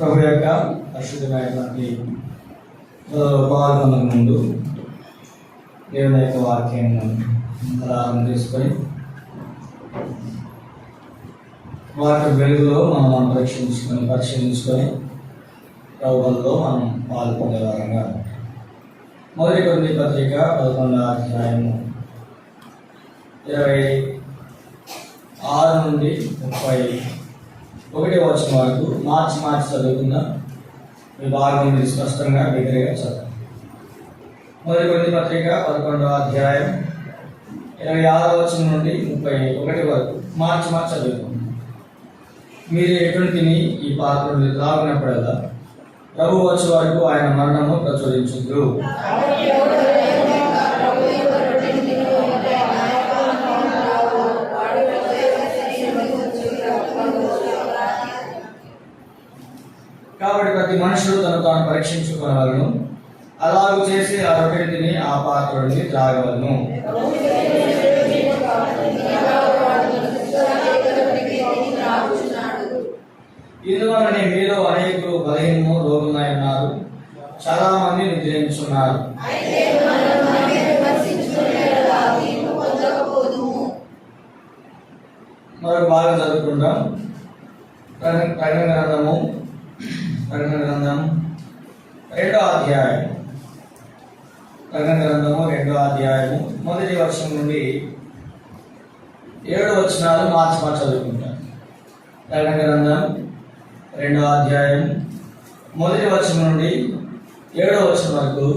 ప్రభు యొక్క పరిశుద్ధమైనటువంటి పాల్గొనక ముందు దేవుని యొక్క వాక్యాన్ని ఆధారం తీసుకొని వాటి వెలుగులో మనం పరిశీలించుకొని ప్రభువులో మనం పాల్గొనేవారంగా మొదటి కొరింథీ పత్రిక 11వ అధ్యాయము 26 నుండి 31వ వచనం వరకు మార్చి చదువుకుందాం. ఈ భాగం నుండి స్పష్టంగా బిగ్గరగా చదువు. మొదటి కొరింథీ పత్రిక 11వ అధ్యాయం 26వ వచనం నుండి 31 వరకు మార్చి చదువుకుందాం. మీరు ఎటువంటి ఈ పాత్రను త్రాగినప్పుడల్లా ప్రభు వచ్చే వరకు ఆయన మరణము ప్రచురించుదురు. కాబట్టి ప్రతి మనుషుడు తాను పరీక్షించుకోవాలను, అలాగూ చేసి ఆ రొట్టెని తిని ఆ పాత్ర నుండి త్రాగవలను. ఇందువలనే మీలో అనేకులు బలహీనము రోగులై ఉన్నారు, చాలా మంది నిద్రించున్నారు. మరొక భాగం చదువుకుంటాం. ప్రకటన గ్రంథం 2వ అధ్యాయం. ప్రకటన గ్రంథము 2వ అధ్యాయము మొదటి వచనం నుండి 7 వచనాలు మార్చి చదువుకుంటాం. ప్రకటన గ్రంథం 2వ అధ్యాయం మొదటి వచనం నుండి 7వ వచనం వరకు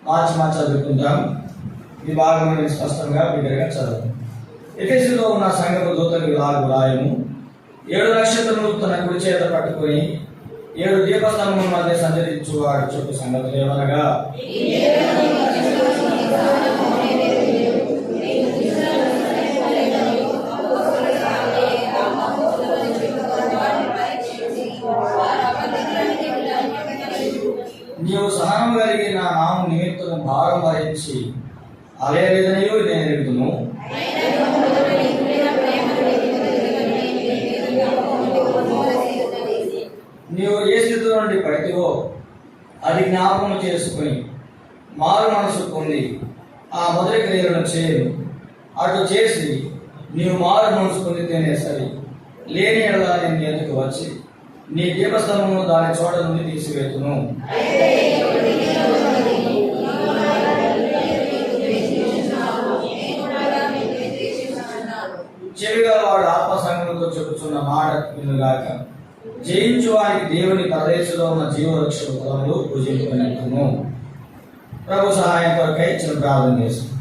మార్చి చదువుకుంటాం. ఈ భాగం స్పష్టంగా బిగ్గరగా చదువు. ఎఫెసులో ఉన్న సంఘపు దూతకు ఇలాగు రాయము: 7 నక్షత్రములు తన కుడి చేత పట్టుకొని 7 దీపస్తంభముల మధ్య సంచరించువాడు చెప్పు సంగతులు ఏమనగా, నీవు సహనము కలిగి నా నామము నిమిత్తము భారం వహించి అలేదనయు నేను ఎరుగుదును. నీవు ఏ స్థితిలో నుండి పడితివో అది జ్ఞాపకం చేసుకుని మారు మనసు పొంది ఆ మొదటి క్రియలను చేయను. అటు చేసి నీవు మారు మనసు పొందితేనే సరి, లేని ఎడలా నేను ఎందుకు వచ్చి నీ దీపస్తంభమును దాని చోట నుండి తీసివేతును. చెవిగా వాడు ఆత్మసంగముతో చెప్పుచున్న మాట వినుగాక. జయించు వారికి దేవుని పరదేశంలో ఉన్న జీవవృక్ష ఫలములు పూజించుకున్నట్టును. ప్రభు సహాయం కొరకై చిన్న ప్రార్థన చేస్తుంది.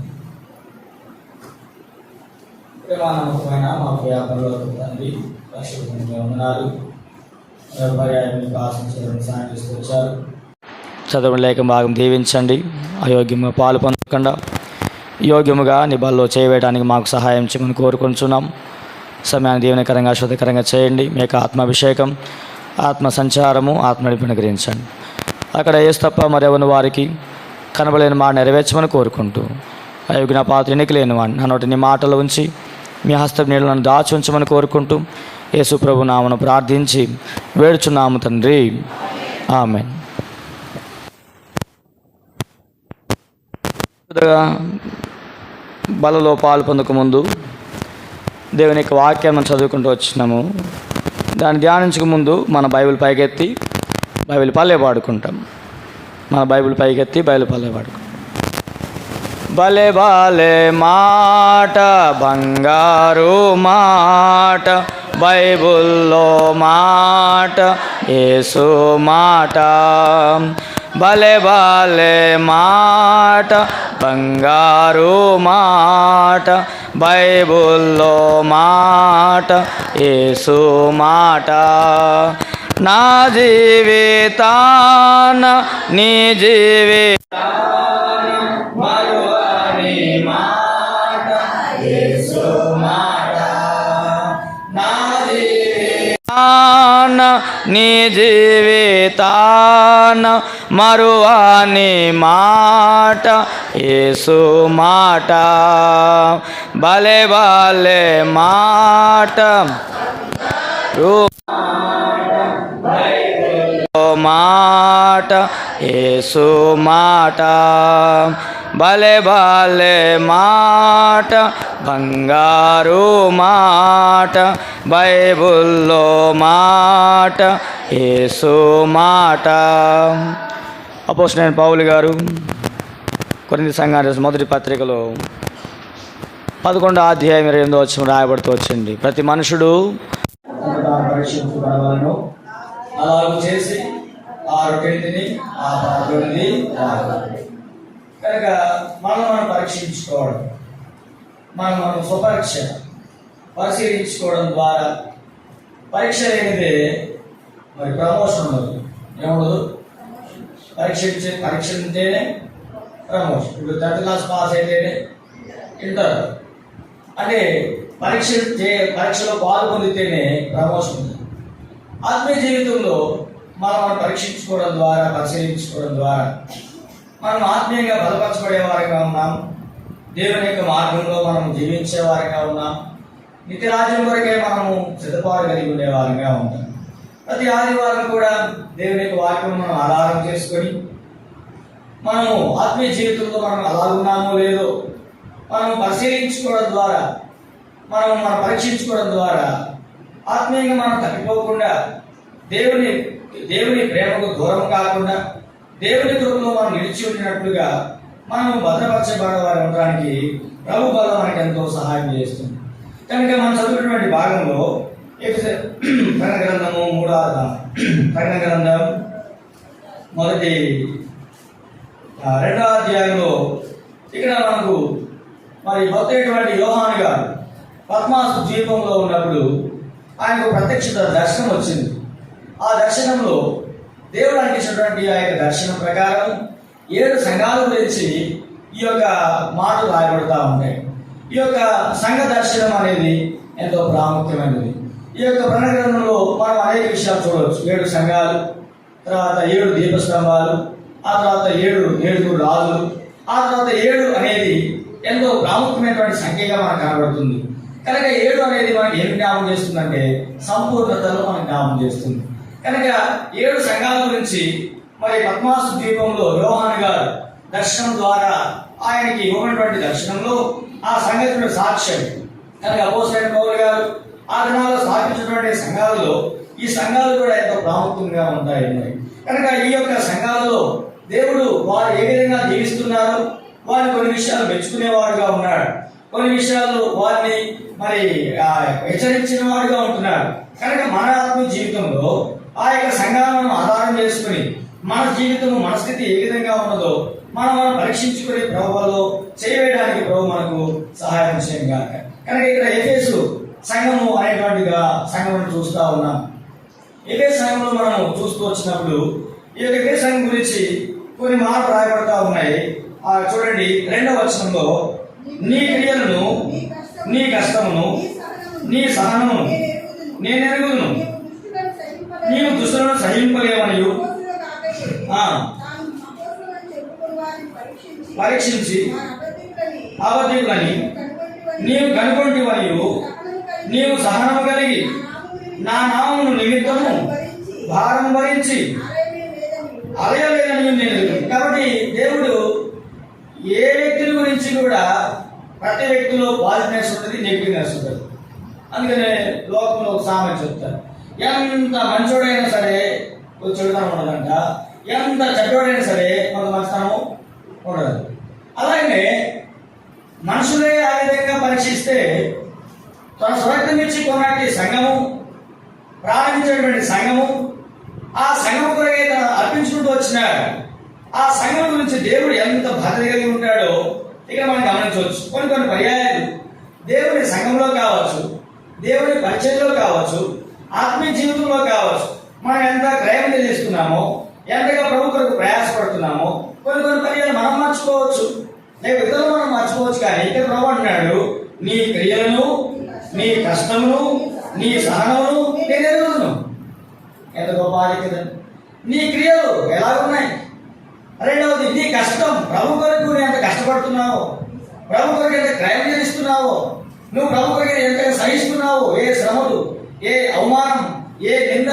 ప్రేమానమ్మకమైన మా వ్యాపారంలో తండ్రి, పరిశుభ్రంగా ఉన్నారు. పర్యాయానికి ఆశించడం సాయం తీసుకొచ్చారు. చదవడం లేక భాగం దీవించండి. అయోగ్యముగా పాలు పొందకుండా యోగ్యముగా నీ బల్లో చేయవేయడానికి మాకు సహాయం చేయమని కోరుకుంటున్నాం. సమయాన్ని దీవెనకరంగా శుద్ధకరంగా చేయండి. మీ యొక్క ఆత్మాభిషేకం, ఆత్మ సంచారము, ఆత్మనిపుణ గ్రహించండి. అక్కడ ఏసు తప్ప మరెవరిని వారికి కనబలేని మాట నెరవేర్చమని కోరుకుంటూ, అయోగ్య పాత్ర ఎన్నికలేని వాడిని నా నోటి నీ మాటలు ఉంచి మీ హస్తం నీళ్ళను దాచి ఉంచమని కోరుకుంటూ యేసు ప్రభు నామమున ప్రార్థించి వేడుచున్నాము తండ్రి, ఆమేన్. బలలో పాలు పొందక ముందు దేవుని యొక్క వాక్యాన్ని మనం చదువుకుంటూ వచ్చినాము. దాన్ని ధ్యానించక ముందు మన బైబిల్ పైకెత్తి బైబిల్ పల్లె పాడుకుంటాం. మన బైబిల్ పైకెత్తి బైబిల్ పల్లె పాడుకుంటాం. భలే బాలే మాట, బంగారు మాట, బైబుల్లో మాట, యేసు మాట. భలే బాలే మాట, బంగారు మాట, బైబుల్లో మాట, యేసు మాట. నా జీవితాన నీ జీవితాన మరువని మాట, యేసు మాట. నా జీవితాన నీ జీవితాన మరువని మాట, యేసు మాట. భలే భలే మాట, బైబిల్ మాట యేసు మాట, భలే భలే మాట, బంగారు మాట, బైబుల్లో మాట యేసు మాట. అపోస్తలుడైన పౌలు గారు కొరింథీ సంఘానికి రాసిన మొదటి పత్రికలో 11వ అధ్యాయం 28వ వచనం రాయబడుతూ వచ్చింది, ప్రతి మనుషుడు పరీక్షించబడవలను, అలాగూ చేసి ఆ రొట్టెని తిని ఆ పాత్రని తాగాలి. కనుక మనం పరీక్షించుకోవడం, మనం స్వపరీక్ష పరిశీలించుకోవడం ద్వారా, పరీక్ష లేనిదే మరి ప్రమోషన్ ఉండదు. ఏముండదు? పరీక్ష ఉంటేనే ప్రమోషన్. ఇప్పుడు 10th క్లాస్ పాస్ అయితేనే ఇంటర్, అంటే పరీక్షలో పాల్గొందితేనే ప్రమోషన్ ఉంది. ఆత్మీయ జీవితంలో మనం పరీక్షించుకోవడం ద్వారా, పరిశీలించుకోవడం ద్వారా మనం ఆత్మీయంగా బలపరచబడే వారిగా ఉన్నాం. దేవుని యొక్క మార్గంలో మనం జీవించే వారిగా ఉన్నాం. నిత్యరాజ్యం కొరకే మనము సిద్ధపాటు కలిగి ఉండే వారిగా ఉంటాం. ప్రతి ఆదివారం కూడా దేవుని యొక్క వాక్యం మనం ఆధారం చేసుకొని మనము ఆత్మీయ జీవితంలో మనం అలాగున్నామో లేదో మనం పరిశీలించుకోవడం ద్వారా, మనం పరీక్షించుకోవడం ద్వారా ఆత్మీయంగా మనం తప్పిపోకుండా, దేవుని ప్రేమకు దూరం కాకుండా, దేవుని కృపలో మనం నిలిచి ఉండినట్లుగా మనం భద్రపరచబడేవారు ఉండడానికి ప్రభు బలం మనకి ఎంతో సహాయం చేస్తుంది. కనుక మనం చదువుతున్నటువంటి భాగంలో ప్రకటన గ్రంథము 3వ గ్రంథం మొదటి 2వ అధ్యాయంలో ఇక్కడ మనకు మరి భక్తుడైనటువంటి యోహాను గారు పద్మాసు ద్వీపంలో ఉన్నప్పుడు ఆయనకు ప్రత్యక్ష దర్శనం వచ్చింది. ఆ దర్శనంలో దేవుడు అందించినటువంటి ఆ యొక్క దర్శనం ప్రకారం 7 సంఘాల గురించి ఈ యొక్క మాటలు రాయబడతా ఉంటాయి. ఈ యొక్క సంఘ దర్శనం అనేది ఎంతో ప్రాముఖ్యమైనది. ఈ యొక్క ప్రకటన గ్రంథంలో మనం అనేక విషయాలు చూడవచ్చు. 7 సంఘాలు, తర్వాత 7 దీపస్తంభాలు, ఆ తర్వాత 7 రాజులు, ఆ తర్వాత 7 అనేది ఎంతో ప్రాముఖ్యమైనటువంటి సంఖ్యగా మనకు కనబడుతుంది. కనుక 7 అనేది మనకి ఏం జ్ఞాపం చేస్తుందంటే సంపూర్ణతలో మనకు జ్ఞాపం చేస్తుంది. కనుక 7 సంఘాల గురించి మరి పద్మాసు ద్వీపంలో యోహాను గారు దర్శనం ద్వారా ఆయనకి ఇవ్వబడినటువంటి దర్శనంలో ఆ సంగతుల సాక్ష్యం. కనుక అపోస్తలుడైన పౌలు గారు ఆ దినాల్లో స్థాపించినటువంటి సంఘాలలో ఈ సంఘాలు కూడా ఎంతో ప్రాముఖ్యంగా ఉంటాయి. కనుక ఈ యొక్క సంఘాలలో దేవుడు వారు ఏ విధంగా జీవిస్తున్నారు, వారు కొన్ని విషయాలు మెచ్చుకునేవాడుగా ఉన్నాడు, కొన్ని విషయాల్లో వారిని మరి హెచ్చరించిన వాడుగా ఉంటున్నాడు. కనుక మన ఆత్మీయ జీవితంలో ఆ యొక్క సంఘాలను ఆధారం చేసుకుని మన జీవితము, మన స్థితి ఏ విధంగా ఉన్నదో మనం పరీక్షించుకునే ప్రభువులో చేయడానికి ప్రభు మనకు సహాయం చేయంగా. కనుక ఇక్కడ ఎఫెసు సంఘము అనేటువంటిగా సంఘమును చూస్తూ ఉన్నాం. ఎఫెసు సంఘంలో మనం చూస్తూ వచ్చినప్పుడు ఈ యొక్క ఎఫెసు సంఘం గురించి కొన్ని మాటలు రాయబడతా ఉన్నాయి. చూడండి 2వ వచనంలో, నీ క్రియలను, నీ కష్టమును, నీ సహనమును నేను ఎరుగుదును, నీవు దుష్టులను సహింపలేవనియు పరీక్షించి అబద్ధికులని నీవు కనుగొంటివనియు, నీవు సహనము కలిగి నా నామమును నిమిత్తము భారం భరించి అలయలేదని నేను. కాబట్టి దేవుడు ఏ వ్యక్తుల గురించి కూడా ప్రతి వ్యక్తిలో పాజిటివ్నెస్ ఉంటుంది, నెగిటివ్నెస్ ఉంటుంది. అందుకనే లోకంలో ఒక సామెత చెప్తారు, ఎంత మంచోడైనా సరే ఒక చెడుతనం ఉండదంట, ఎంత చెడ్డోడైనా సరే కొంత మంచితనం ఉండదు. అలాగే మనుషులే ఆ విధంగా పరీక్షిస్తే తన స్వరక్తం ఇచ్చి కొన్నటి సంఘము, ప్రారంభించినటువంటి సంఘము, ఆ సంఘం కొరకే తన అర్పించుకుంటూ వచ్చినాడు. ఆ సంఘం గురించి దేవుడు ఎంత భద్రత కలిగి ఉంటాడో ఇక్కడ మనం గమనించవచ్చు. కొన్ని పర్యాయాలు దేవుని సంఘంలో కావచ్చు, దేవుని పరిచయంలో కావచ్చు, ఆత్మీయ జీవితంలో కావచ్చు, మనం ఎంత క్రయం చెల్లిస్తున్నామో, ఎంతగా ప్రభు కొరకు ప్రయాసపడుతున్నామో కొన్ని పర్యాలు మనం మర్చిపోవచ్చు, లేక ఇతరులు మనం మర్చిపోవచ్చు. కానీ ఇక్కడ ప్రభు అంటున్నాడు, నీ క్రియలను, నీ కష్టమును, నీ సహనమును నేను ఎరుగుదును. ఎంత గొప్ప ఆధిక్యత! నీ క్రియలు ఎలాగున్నాయి? రెండవది నీ కష్టం, ప్రభు కొరకు నువ్వు ఎంత కష్టపడుతున్నావో, ప్రభు కొరకు ఎంత క్రయం చేస్తున్నావో, నువ్వు ప్రభు కొరకు ఎంతగా సహిస్తున్నావో, ఏ శ్రమలు, ఏ అవమానం, ఏ నింద,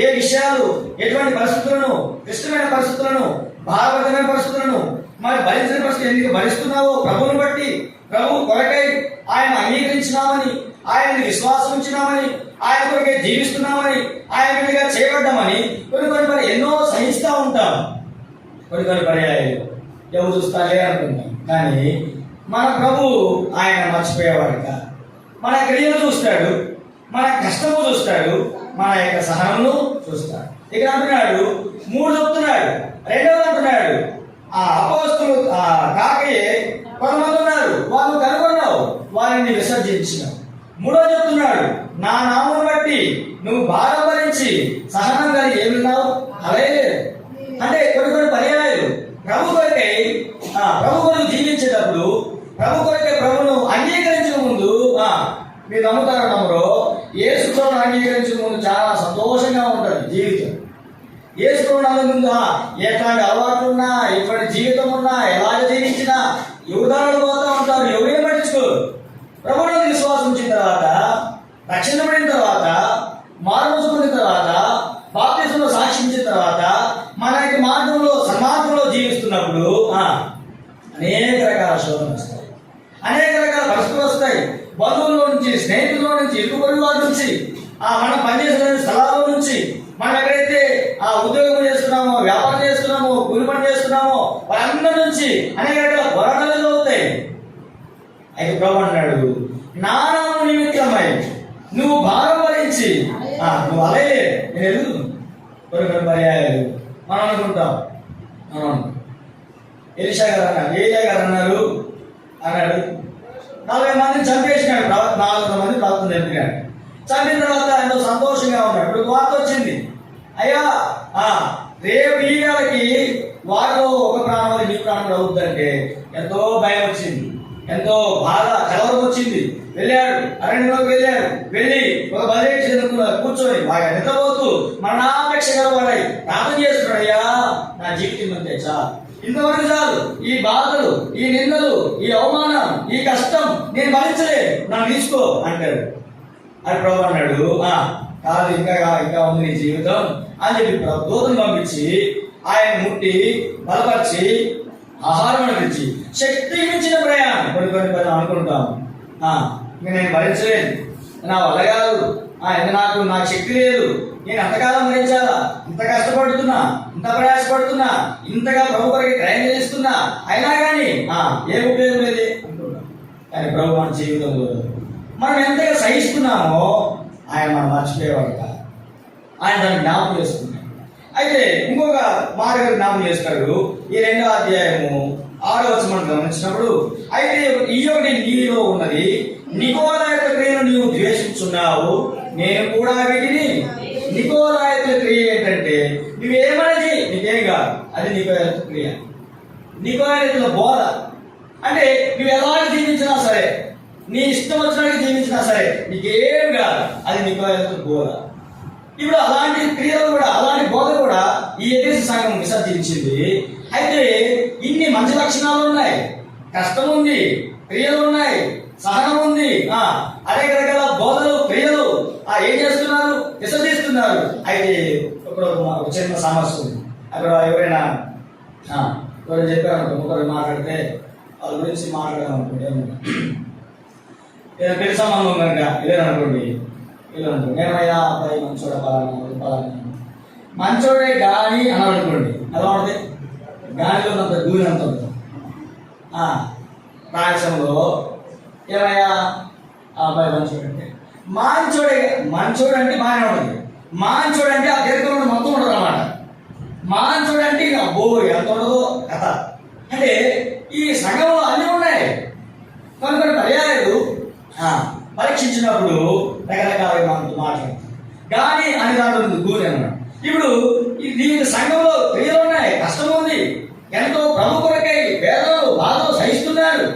ఏ విషయాలు, ఎటువంటి పరిస్థితులను, క్లిష్టమైన పరిస్థితులను, భారవతమైన పరిస్థితులను మరి భరించిన పరిస్థితులు ఎందుకు భరిస్తున్నావో ప్రభువుని బట్టి, ప్రభు కొరకై ఆయన అంగీకరించినామని, ఆయన్ని విశ్వాసం ఉంచినామని, ఆయన కొరకే జీవిస్తున్నామని, ఆయన మీదుగా చేయబడ్డామని కొన్ని మరి ఎన్నో సహిస్తూ ఉంటాం. కొన్ని పర్యాయాలు ఎవరు చూస్తాలే అనుకుంటాం. కానీ మన ప్రభు ఆయన మర్చిపోయేవాడు కాదు. మన క్రియలు చూస్తాడు, మన కష్టము చూస్తాడు, మన యొక్క సహనమును చూస్తాడు. ఇక్కడ అంటున్నాడు, 3 చెప్తున్నాడు. 2వ అంటున్నాడు, ఆ అపోస్తులు కాకయే కొంతమంది ఉన్నారు, వాళ్ళు కనుగొన్నావు, వారిని విసర్జించినావు. 3వ చెప్తున్నాడు, నా నామం బట్టి నువ్వు భారం భరించి సహనం కలిగి ఏమిన్నావు అదే. అంటే కొన్ని పర్యాయాలు ప్రభు కొరకై ప్రభు కొరకు జీవించేటప్పుడు, ప్రభు కొరకై ప్రభును అంగీకరించిన ముందు మీరు నమ్ముతారు నమ్మరో, యేసు ప్రభువును అంగీకరించిన ముందు చాలా సంతోషంగా ఉంటుంది జీవితం. యేసు ప్రభువును ముందు ఎట్లాంటి అలవాట్లు ఉన్నా, ఎటువంటి జీవితం ఉన్నా, ఎలాగ జీవించినా యువదారులు పోతూ ఉంటారు, ఎవరేం పట్టించుకోరు. ప్రభువును విశ్వాసం ఉంచిన తర్వాత, రక్షణ పడిన తర్వాత, మారుమూసు పొందిన తర్వాత, బాప్తిసంలో సాక్షించిన తర్వాత, మన యొక్క మార్గంలో సన్మార్గంలో జీవిస్తున్నప్పుడు అనేక రకాల శోధనలు వస్తాయి, అనేక రకాల పరిస్థితులు వస్తాయి. బంధువుల నుంచి, స్నేహితుల నుంచి, ఇరుగు పొరుగు వారి నుంచి, మనం పనిచేసిన స్థలాల నుంచి, మనం ఎక్కడైతే ఉద్యోగం చేస్తున్నామో, వ్యాపారం చేస్తున్నామో, కూలి పని చేస్తున్నామో వారందరి నుంచి అనేక రకాల పోరాటాలు అవుతాయి. అయితే ప్రభు అన్నాడు, నా నామము నిమిత్తమై నువ్వు భారం భరించి నువ్వు అలాగే నేను కొన్ని పర్యాయాలు మనం అనుకుంటాం. ఎలీషా గారు అన్నారు, ఏలియా గారు అన్నాడు 40 మందిని చంపేసినాడు, 400 మంది ప్రార్థన చంపినాడు. చంపిన తర్వాత ఎంతో సంతోషంగా ఉన్నాడు. ఇప్పుడు వార్త వచ్చింది, అయ్యా రేపు ఈ నెలకి వారిలో ఒక ప్రాణం నీ ప్రాణం అవుతుందంటే ఎంతో భయం వచ్చింది, ఎంతో బాధ కలవరం వచ్చింది. వెళ్ళాడు, అరణ్యంలోకి వెళ్ళి ఒక బలి కూర్చొని బాగా నిద్రపోతూ మరణాపేక్ష గలవాడై ప్రార్థన చేస్తున్నాడు, అయ్యా నా జీవితం అంతే చాలు, ఇంతవరకు చాలు, ఈ బాధలు, ఈ నిందలు, ఈ అవమానం, ఈ కష్టం నేను భరించలేదు, నన్ను తీసుకో అంటాడు. అని ప్రభు అన్నాడు, కాదు ఇంకా ఉంది నీ జీవితం అని చెప్పి దూతను పంపించి ఆయన ముట్టి బలపరిచి ఆహారం అనిపించి శక్తి మించిన ప్రయాణం కొన్ని అనుకుంటాం. ఇంకా నేను భరించలేదు, నా వల్ల కాదు, నాకు శక్తి లేదు, నేను అంతకాలం భరించాలా, ఇంత కష్టపడుతున్నా, ఇంత ప్రయాసపడుతున్నా, ఇంతగా ప్రభు కొరకు ట్రైన్ చేస్తున్నా, అయినా కానీ ఏ ఉపయోగం లేదు అనుకుంటున్నా. కానీ ప్రభు మన జీవితంలో మనం ఎంతగా సహిస్తున్నామో ఆయన మనం మర్చిపోయేవాడు కాదు, ఆయన దాన్ని జ్ఞాపకం చేసుకున్నాడు. అయితే ఇంకొక మాట జ్ఞాపకం చేస్తాడు. ఈ 2వ అధ్యాయము 6వ వచనం గమనించినప్పుడు, అయితే ఈ ఒకటి నీలో ఉన్నది, నికోలాయత క్రియను నీవు ద్వేషించున్నావు, నేను కూడా వీటిని. నికోలాయత క్రియ ఏంటంటే నువ్వేమనేది నీకేం కాదు, అది నికోలాయత క్రియ. నికోలాయతల బోధ అంటే నువ్వు ఎలాంటి జీవించినా సరే, నీ ఇష్టం వచ్చినట్టు జీవించినా సరే నీకేం కాదు, అది నికోలాయత బోధ. ఇప్పుడు అలాంటి క్రియలు కూడా, అలాంటి బోధ కూడా ఈ ఎఫెసు సంఘం విసర్జించింది. అయితే ఇన్ని మంచి లక్షణాలు ఉన్నాయి, కష్టం ఉంది, క్రియలు ఉన్నాయి, సహనం ఉంది, అనేక రకాల బోధలు, క్రియలు ఏం చేస్తున్నారు, విసర్జిస్తున్నారు. అయితే ఇప్పుడు ఒక చిన్న సమస్య ఉంది. అక్కడ ఎవరైనా చెప్పారనుకో, ఒకరు మాట్లాడితే వాళ్ళ గురించి మాట్లాడాలనుకుంటే పెళ్లి సంబంధం కనుక ఇదేననుకోండి, ఏమైనా అబ్బాయి మంచోడ పలానా మంచోడే గాని అనాలనుకోండి, ఎలా ఉంటుంది, గాలిలో అంత దూరంత ఉంటుంది. రాయసంలో ఏమయ్యా ఆ అబ్బాయి మంచోడు అంటే మంచోడు అంటే బాగానే ఉంటుంది, మంచోడు అంటే ఆ దీర్ఘంలో మొత్తం ఉండదు అనమాట. మంచోడు అంటే ఇక అబ్బో ఎంత ఉండదో కథ. అంటే ఈ సంఘంలో అన్నీ ఉన్నాయి. కొన్ని పర్యాయాలు పరీక్షించినప్పుడు రకరకాల మాట్లాడుతుంది, కానీ అని దాంట్లో గూరి అన్నాడు. ఇప్పుడు దీనికి సంఘంలో క్రియలు ఉన్నాయి, కష్టం ఉంది, ఎంతో ప్రభు కొరకై వేదనలు బాధలు సహిస్తున్నారు,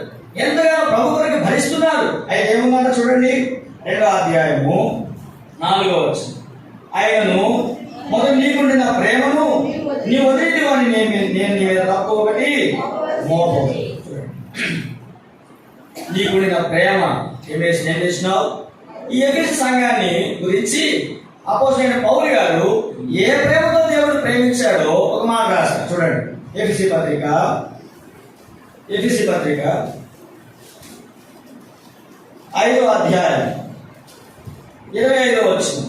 ఎంతగానో ప్రభు కొరకు భరిస్తున్నారు. అయితే ఏముందంటే చూడండి, 2వ అధ్యాయము 4వ వచనం, ఆయనను మొదలు నీకుండిన ప్రేమను నీ వదిలి వాడిని నేను నీ మీద తక్కువ ఒకటి మోపం. నీకుండిన ప్రేమ ఏం చేసినావు. ఈ ఎఫెసు సంఘాన్ని గురించి అపోస్తలుడైన పౌలు గారు ఏ ప్రేమతో దేవుడు ప్రేమించాడో ఒక మాట రాశారు. చూడండి, ఎఫెసీ పత్రిక 5వ అధ్యాయం 25వ వచనం.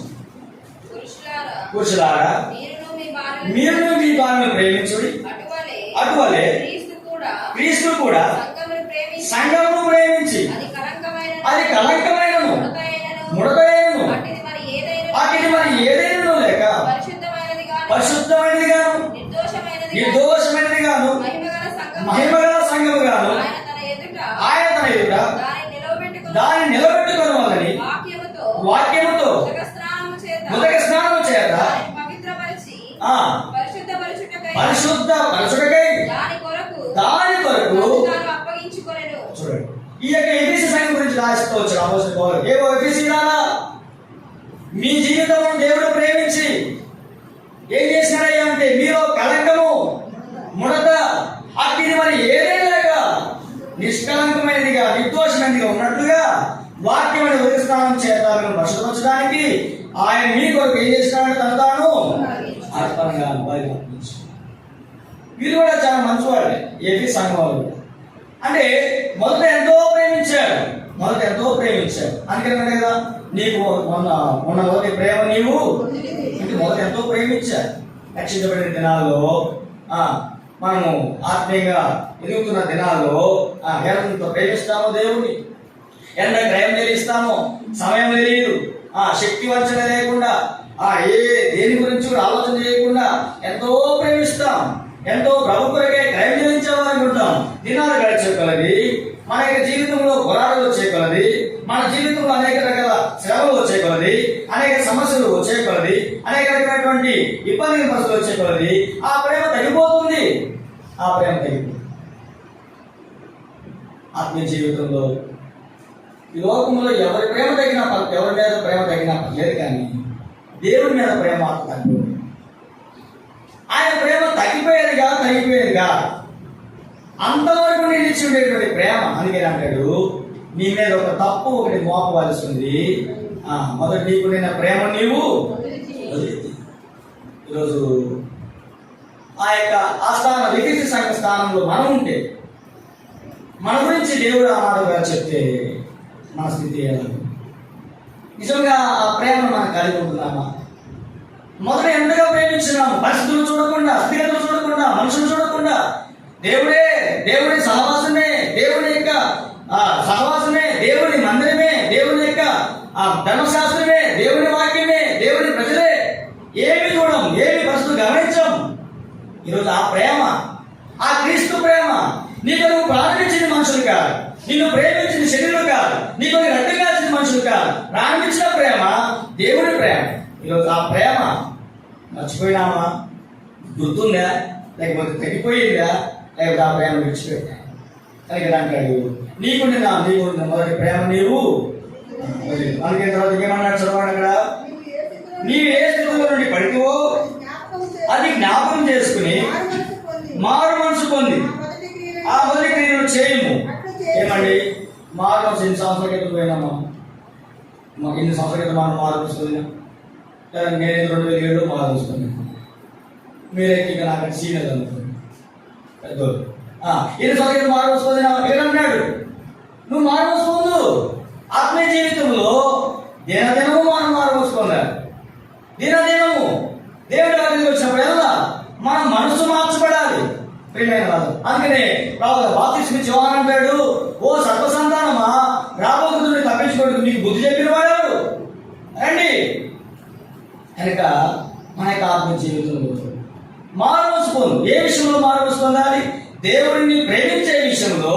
పురుషులారా మీరును మీ భార్యను ప్రేమించుడి, అటువలే క్రీస్తు కూడా సంఘమును ప్రేమించి అది కళంకమైనను ముడతైనను వాటిని మరి ఏదైనా లేక పరిశుద్ధమైనది గాను నిర్దోషమైనది గాను మహిమగల సంఘము గాను ఆయన తన ఎదుట దాన్ని నిలబెట్టుకొనవాలని వాక్యముతో ఉదక స్నానము చేత పరిశుద్ధపరచుటకై దాని కొరకు చూడండి. ఈ యొక్క ఎఫెసీ సంఘం గురించి రాస్తూ వచ్చాడు అపోస్తలుడు పౌలు. ఏవో ఎఫెసీయులారా, మీ జీవితం దేవుడు ప్రేమించి ఏం చేసినాడయ్యా అంటే మీలో కళంకము ముడత అట్టిది మరి ఏదైనా లేక నిష్కలంకమైనదిగా నిర్దోషమైనదిగా ఉన్నట్లుగా వాక్యమైన ఉదయస్నానం చేత మీరు పరిశుద్ధపరచడానికి ఆయన మీ కొరకు ఏం చేసినాడు? తను తాను అర్పణగా బలిపించాడు. వీరు కూడా చాలా మంచివాళ్ళే, ఏపీ సంఘం వాళ్ళు. అంటే మొదట ఎంతో ప్రేమించాడు. అందుకనే కదా నీకు మొన్న మొదటి ప్రేమ నీవు మొదట ఎంతో ప్రేమించాడు. రక్షించబడిన దినాల్లో మనము ఆత్మీయంగా ఎదుగుతున్న దినాల్లో ఎంతో ప్రేమిస్తామో దేవుడిని, ఎంత గ్రహం తెలిస్తామో సమయం తెలియదు, శక్తి వంచన లేకుండా దేని గురించి కూడా ఆలోచన చేయకుండా ఎంతో ప్రేమిస్తాం. ఎంతో ప్రభు కొరకే గ్రహం చెల్లించాలని ఉంటాం. దినాలు గడిచే కొలది మన యొక్క జీవితంలో పోరాటాలు వచ్చే కొలది, మన జీవితంలో అనేక రకాల శ్రమలు వచ్చే కొలది, అనేక సమస్యలు వచ్చే కొలది, అనేక రకమైనటువంటి ఇబ్బంది పరిస్థితులు వచ్చే కొలది ఆ ప్రేమ తగ్గిపోతుంది. ఆత్మీయ జీవితంలో ఈ లోకంలో ఎవరి మీద ప్రేమ తగినా లేదు, కానీ దేవుడి మీద ప్రేమ తగ్గిపోయింది. ఆయన ప్రేమ తగ్గిపోయేదిగా అంతవరకు నిలిచి ఉండేటువంటి ప్రేమ. అందుకే అంటాడు, నీ మీద ఒక తప్పు ఒకటి మోపవలసి ఉంది, మొదటి నీకు నిన్న ప్రేమ నీవు ఈరోజు ఆ యొక్క ఆస్థాన వికృతి సంఘ స్థానంలో మనం ఉంటే మన గురించి దేవుడు అన్నాడుగా చెప్తే మన స్థితి ఎలా? నిజంగా ఆ ప్రేమను మనం కలిగి ఉంటున్నామా? మొదట ఎంతగా ప్రేమించున్నాము, పరిస్థితులు చూడకుండా, స్థితిగతులు చూడకుండా, మనుషులు చూడకుండా, దేవుడి సహవాసమే, దేవుని యొక్క సహవాసమే, దేవుని మందిరమే, దేవుని యొక్క ధర్మశాస్త్రమే, దేవుని వాక్యమే, దేవుని ప్రజలే, ఏమి చూడం, ఏమి పరిస్థితులు గమనించం. ఈరోజు ఆ ప్రేమ, ఆ క్రీస్తు ప్రేమ నీకు నువ్వు ప్రారంభించిన మనుషులు కాదు, నిన్ను ప్రేమించిన శరీరులు కాదు, నీకు రక్తం కాల్చిన మనుషులు కాదు, ప్రారంభించిన ప్రేమ దేవుడి ప్రేమ. ఈరోజు ఆ ప్రేమ మర్చిపోయినామా? గుర్తుందా? లేకపోతే తగ్గిపోయిందా? లేకపోతే ఆ ప్రేమ విడిచిపెట్టా? అని అంటాడు, నీకుండిన మొదటి ప్రేమ నీవు. అందుకే తర్వాత ఏమన్నాడు చదవండి అక్కడ, నీవు ఏ స్థితిలో నుండి పడిపోవో అది జ్ఞాపకం చేసుకుని మారు మనసు పొంది ఆ మొదటి క్రియలు చేయము. ఏమండి, మారు మనసు ఎన్ని సంవత్సరాల క్రితం పోయినామా? ఎన్ని సంవత్సరాల క్రితం మనం మారు మనసు పొందినా? నేను 2007 మారు మనసు పొందినా. మీరే ఇక నాకు సీనియర్ అనుకోండి, పెద్దోళ్ళు. ఎన్ని సంవత్సరాల క్రితం మారు మనసు పొందినా? ఏమన్నాడు, నువ్వు మారు మనసు పొందు. ఆత్మీయ జీవితంలో దినదినము మనం మారు మనసు పొందాలి. దినదినము దేవుడి దగ్గరికి వచ్చినప్పుడల్లా మన మనసు మార్చబడాలి. ప్రియమైన వాళ్ళు, అందుకనే బాప్తిస్మ యోహాను అంటాడు, ఓ సర్వసంతానమా, రాబోతుని తప్పించుకోవడానికి నీకు బుద్ధి చెప్పిన వాడు రండి. కనుక మన యొక్క ఆత్మ జీవితంలో మారుమనసు పొందు. ఏ విషయంలో మారుమనసు పొందాలి? దేవుడిని ప్రేమించే విషయంలో,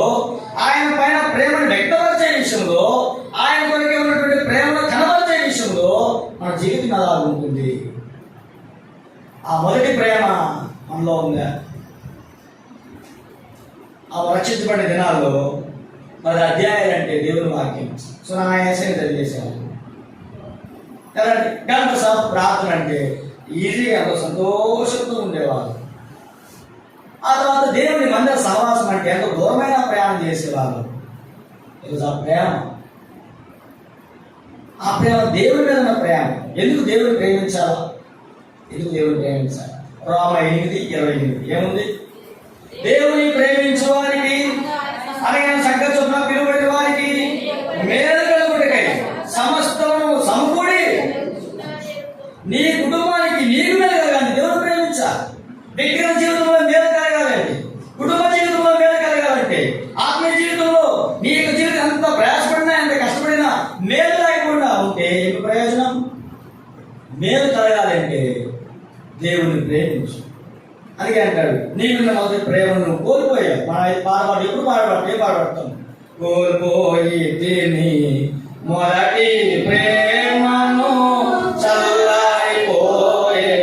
ఆయన పైన ప్రేమను వ్యక్తపరిచే విషయంలో, ఆయన కొరకే ఉన్నటువంటి ప్రేమను కనబరిచే విషయంలో మన జీవితం అలా ఉంటుంది. ఆ మొదటి ప్రేమ మనలో ఉందా? ఆ రక్షించబడిన దినాల్లో 10 అధ్యాయాలు అంటే దేవుని వాక్యం సునాయాసంగా చదివేసేవాళ్ళు. గంట సేపు ప్రార్థన అంటే ఈజీగా ఎంతో సంతోషంతో ఉండేవాళ్ళు. ఆ తర్వాత దేవుని మందిర సహవాసం అంటే ఎంతో దూరమైన ప్రయాణం చేసేవాళ్ళు. ఈరోజు ఆ ప్రేమ ఆ ప్రేమ దేవుని మీద ఉన్న ప్రేమ. ఎందుకు దేవుని ప్రేమించాలా? ఎందుకు దేవుని ప్రేమించాలి? రోమ 8:28 ఏముంది? దేవుని ప్రేమించే వారికి అలాగే సంఘ చొప్పున పిలువబడిన వారికి మేలు కలుగుటకై సమస్తము సమకూడి నీ కుటుంబానికి నీకు మేలు కలగాలి. దేవుని ప్రేమించాలి. వ్యక్తిగత జీవితంలో మేలు కలగాలంటే, కుటుంబ జీవితంలో మేలు కలగాలంటే, ఆత్మీయ జీవితంలో నీ యొక్క జీవితం ఎంత ప్రయాసపడినా ఎంత కష్టపడినా మేలు లేకుండా ఉంటే ఏమి ప్రయోజనం? మేలు కలగాలంటే దేవుని ప్రేమించు. అందుకే అంటాడు, నీకు మొదటి ప్రేమను కోల్పోయావు. మన పాడపాటు ఎప్పుడు పాడబడతాం? కోల్పోయి తిని మొదటి ప్రేమను చల్లారిపోయే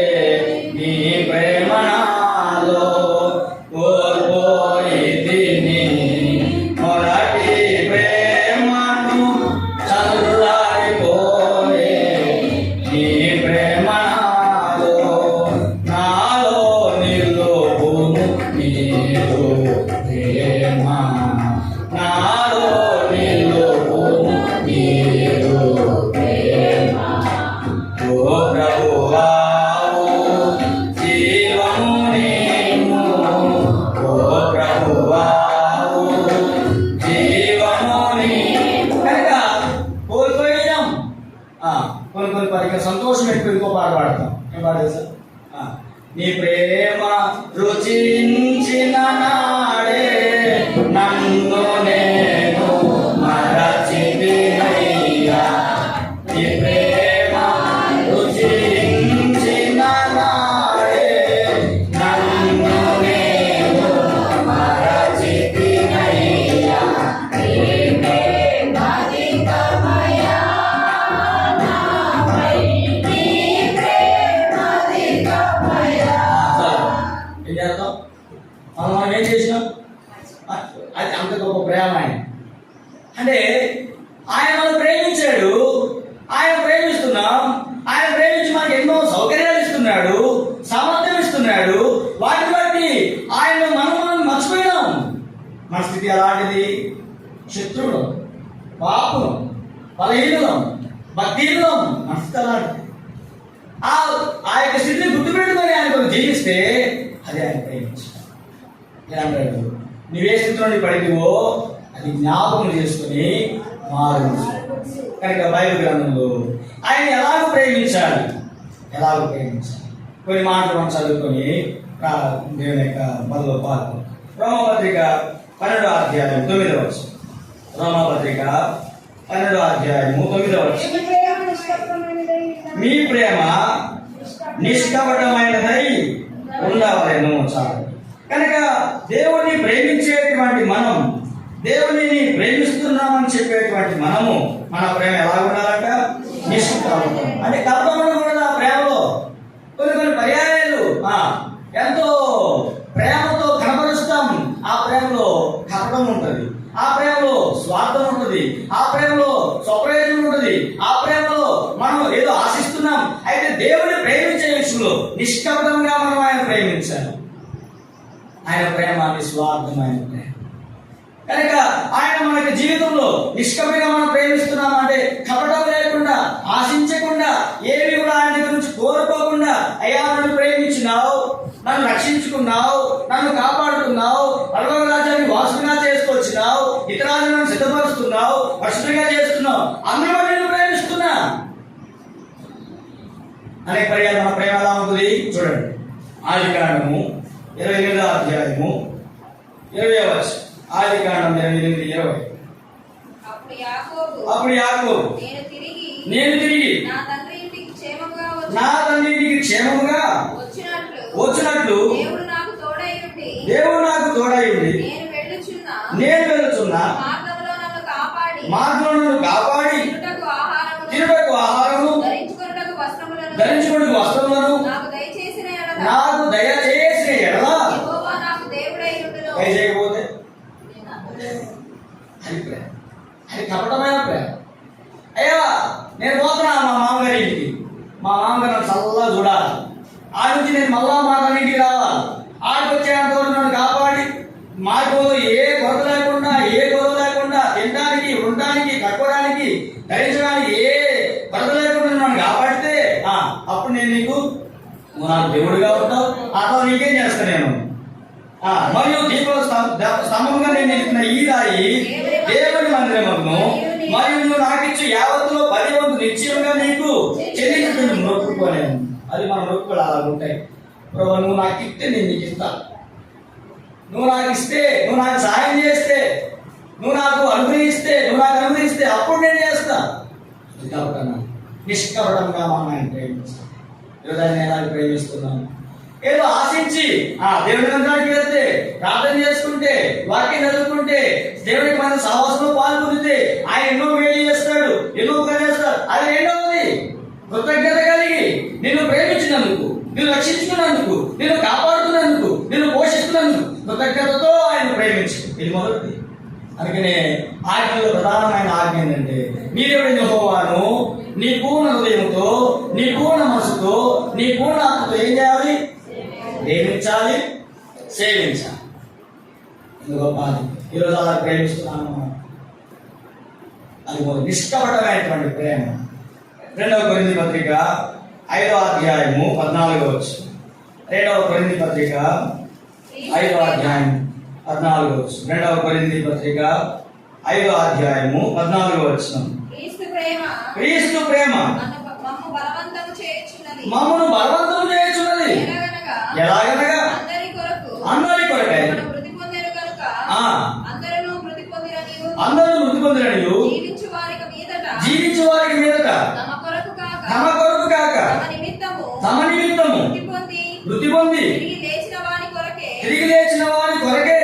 నీ ప్రేమ నాలో. కోల్పోయి తిని మొదటి ప్రేమను చల్లారిపోయే నీ ప్రేమ సంతోషం ఎక్కువ ఇంకో పాట పాడతాం. ఏం పాట సార్? నీ ప్రేమ రుచించిన నాడే నన్ను నేను మరచితినయ్యా. నీ ప్రేమ రుచించిన నాడే నన్ను నేను మరచితినయ్యా. మనం ఏం చేసినాం? అది అంత గొప్ప ప్రేమ ఆయన. అంటే ఆయన మనం ప్రేమించాడు, ఆయన ప్రేమిస్తున్నాం, ఆయన ప్రేమించి మనకి ఎన్నో సౌకర్యాలు ఇస్తున్నాడు, సామర్థ్యం ఇస్తున్నాడు. వాటిని బట్టి ఆయన మనం మర్చిపోయినాం. మన స్థితి అలాంటిది. శత్రువులు, పాపులు, బలహీనులం, భక్తిహీనులం. మన స్థితి అలాంటిది. ఆ యొక్క స్థితిని గుర్తుపెట్టుకొని ఆయన కొన్ని జీవిస్తే అది ఆయన ప్రేమించాడు. అంటాడు, నువ్వే స్థితిలో పడిపోవో అది జ్ఞాపకం చేసుకుని మారు. కనుక బైబిల్ గ్రంథంలో ఆయన ఎలాగో ప్రేమించాలి. కొన్ని మాటలు మనం చదువుకొని దేవుని యొక్క పదవ పాల్గొ. రోమపత్రిక 12:9. రోమపత్రిక 12:9. మీ ప్రేమ నిష్కపటమైనదై ఉండవలెను. చాలు. కనుక దేవుని ప్రేమించేటువంటి మనం, దేవుని ప్రేమిస్తున్నామని చెప్పేటువంటి మనము, మన ప్రేమ ఎలా ఉండాలంట? నిష్కపటం. అంటే కపటం కూడా ప్రేమలో కొన్ని పర్యాయాలు ఎంతో ప్రేమతో కనబరుస్తాం. ఆ ప్రేమలో కపటం ఉంటుంది, ఆ ప్రేమలో స్వార్థం ఉంటుంది, ఆ ప్రేమలో స్వప్రయోజనం ఉంటుంది, ఆ ప్రేమలో మనం ఏదో ఆశిస్తున్నాం. అయితే దేవుని ప్రేమించే విషయంలో నిష్కపటంగా మనం ఆయన ప్రేమించాలి. ఆయన ప్రేమ నిస్వార్థమైన ప్రేమ. కనుక ఆయన మనకి జీవితంలో నిష్కపటంగా మనం ప్రేమిస్తున్నాం అంటే కపటం లేకుండా, ఆశించకుండా, ఏమి కూడా ఆయన దగ్గర నుంచి కోరుకోకుండా, అయ్యా నన్ను ప్రేమించినావు, నన్ను రక్షించుకున్నావు, నన్ను కాపాడుతున్నావు, పరలోక రాజ్యాన్ని వాసుగా చేసుకొచ్చినావు, ఇతరాలను సిద్ధపరుస్తున్నావు, పరిశుద్ధంగా చేస్తున్నావు, అందరూ నేను ప్రేమిస్తున్నా అనే పర్యాలు మన ప్రేమ ఎలా ఉంటుంది చూడండి. ఆదికాండము 28:20. ఆదికాండం 28:20. అప్పుడు యాకోబు నేను తిరిగి నా తండ్రి ఇంటికి క్షేమముగా వచ్చినట్లు దేవుడు నాకు తోడై ఉండి నేను వెళ్ళుచున్నా మార్గంలో నన్ను కాపాడి తిరుటకు ఆహారము ధరించుకొనుటకు వస్త్రములను నాకు దయచేసిన ఎడల చేయకపోతే అది కపటమైన ప్రేమ. అయ్యా నేను పోతున్నా మా మామగారి ఇంటికి, మా మామగారు చల్లగా చూడాలి, ఆ నుంచి నేను మళ్ళా మా ఇంటికి రావాలి, ఆడికి వచ్చేంత వరకు నన్ను కాపాడి మాకు ఏ కొరత లేకుండా, ఏ గొడవ లేకుండా, తినడానికి, ఉండడానికి, కట్టుకోవడానికి, ధరించడానికి ఏ నాకు దేవుడిగా ఉంటావు, ఆ తర్వాత నీకేం చేస్తా నేను మరియు దీపం స్తంభంగా నేను నిలిపిన ఈ రాయి దేవుని మందిరమును మరియు నువ్వు నాకు ఇచ్చి యావత్తులో 10 వంతు నిశ్చయంగా నీకు చెల్లించుకుని మొక్కుకోలేను. అది మన మొక్కులు అలా ఉంటాయి. ప్రభు నువ్వు నాకు ఇస్తే నేను నీకు ఇస్తా, నువ్వు నాకు ఇస్తే, నువ్వు నాకు సాయం చేస్తే, నువ్వు నాకు అనుగ్రహిస్తే అప్పుడు నేను చేస్తా. కాబట్టి నిష్కపటంగా మనం ఆయన ప్రేమిస్తాం. ఈరోజు ఆయన ఎలా ప్రేమిస్తున్నాను? ఏదో ఆశించి దేవుడి మందిరానికి వెళ్తే, ప్రార్థన చేసుకుంటే, వాక్యం చదువుకుంటే, దేవుడికి మన సహవాసంలో పాల్గొనితే ఆయన ఎన్నో మేలు చేస్తాడు, ఎన్నో చేస్తాడు. అది రెండవది కృతజ్ఞత కలిగి నిన్ను ప్రేమించినందుకు, నిన్ను రక్షించుకున్నందుకు, నిన్ను కాపాడుతున్నందుకు, నిన్ను పోషిస్తున్నందుకు కృతజ్ఞతతో ఆయన ప్రేమించు. ఇది మొదటిది. అందుకనే ఆజ్ఞలో ప్రధానమైన ఆజ్ఞ ఏంటంటే నీ దేవుడైన యెహోవాను నీ పూర్ణ హృదయంతో, నీ పూర్ణ మనసుతో, నీ పూర్ణ ఆత్మతో ఏం చేయాలి? ప్రేమించాలి, సేవించాలి. ఇది గొప్ప. ఈరోజు అలా ప్రేమిస్తున్నాను. అది నిష్కపటమైనటువంటి ప్రేమ. 2వ కొరింథీ పత్రిక 5వ అధ్యాయము 14వ వచనం. 2వ కొరింథీ పత్రిక 5వ అధ్యాయం 14వ వచనం. 2వ కొరింథీ పత్రిక 5వ అధ్యాయము 14వ వచనం. క్రీస్తు ప్రేమ మమ్మను బలవంతము చేయుచున్నది. ఎలాగనగా అందరి కొరకై అందరూ మృతి పొందిరనియు జీవించు వారికి మీదట తమ కొరకు కాక తమ నిమిత్తము మృతి పొంది తిరిగి లేచిన వారి కొరకే